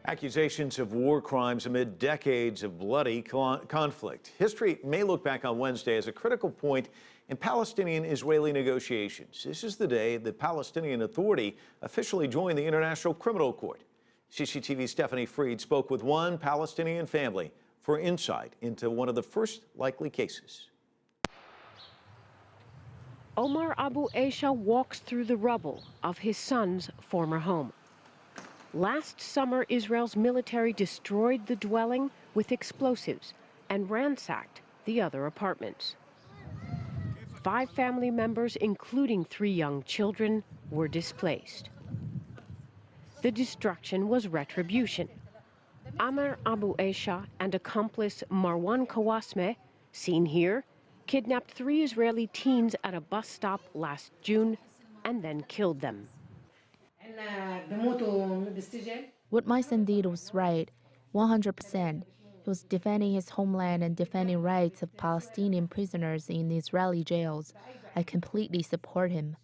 Accusations of war crimes amid decades of bloody conflict. History may look back on Wednesday as a critical point in Palestinian-Israeli negotiations. This is the day the Palestinian Authority officially joined the International Criminal Court. CCTV's Stephanie Freid spoke with one Palestinian family for insight into one of the first likely cases. Omar Abu Aisha walks through the rubble of his son's former home. Last summer, Israel's military destroyed the dwelling with explosives and ransacked the other apartments. 5 family members, including 3 young children, were displaced. The destruction was retribution. Amr Abu Aisha and accomplice Marwan Kawasme, seen here, kidnapped 3 Israeli teens at a bus stop last June and then killed them. What my son did was right, 100%. He was defending his homeland and defending rights of Palestinian prisoners in Israeli jails. I completely support him.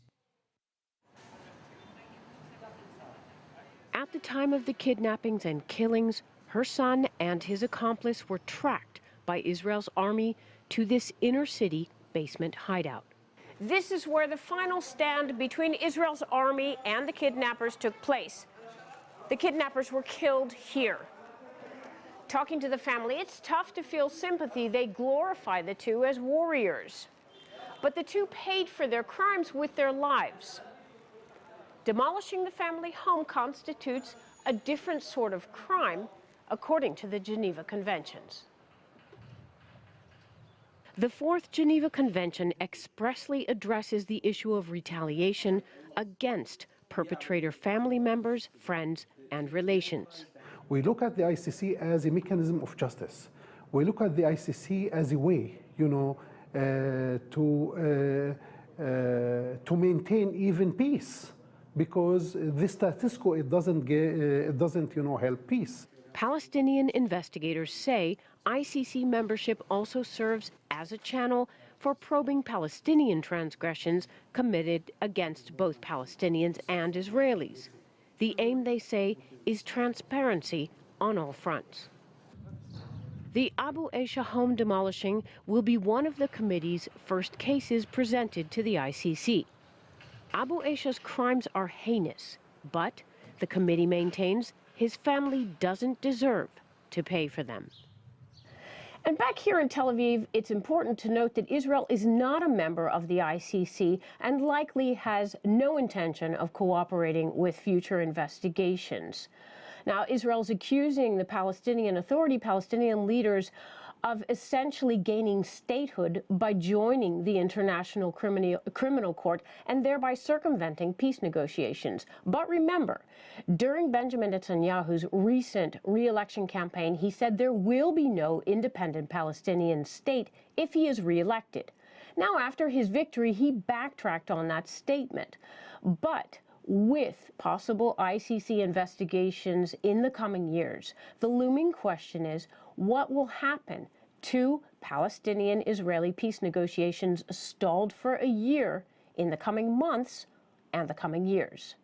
At the time of the kidnappings and killings, her son and his accomplice were tracked by Israel's army to this inner city basement hideout. This is where the final stand between Israel's army and the kidnappers took place. The kidnappers were killed here. Talking to the family, it's tough to feel sympathy. They glorify the two as warriors. But the two paid for their crimes with their lives. Demolishing the family home constitutes a different sort of crime, according to the Geneva Conventions. The Fourth Geneva Convention expressly addresses the issue of retaliation against perpetrator family members, friends, and relations. We look at the ICC as a mechanism of justice. We look at the ICC as a way, to maintain even peace, because the status quo, it doesn't help peace. Palestinian investigators say ICC membership also serves as a channel for probing Palestinian transgressions committed against both Palestinians and Israelis. The aim, they say, is transparency on all fronts. The Abu Aisha home demolishing will be one of the committee's first cases presented to the ICC. Abu Aisha's crimes are heinous, but the committee maintains his family doesn't deserve to pay for them. And back here in Tel Aviv, it's important to note that Israel is not a member of the ICC and likely has no intention of cooperating with future investigations. Now, Israel's accusing the Palestinian Authority, Palestinian leaders, of essentially gaining statehood by joining the International Criminal Court and thereby circumventing peace negotiations. But remember, during Benjamin Netanyahu's recent re-election campaign, he said there will be no independent Palestinian state if he is re-elected. Now, after his victory, he backtracked on that statement. But with possible ICC investigations in the coming years, the looming question is, what will happen to Palestinian-Israeli peace negotiations stalled for a year in the coming months and the coming years?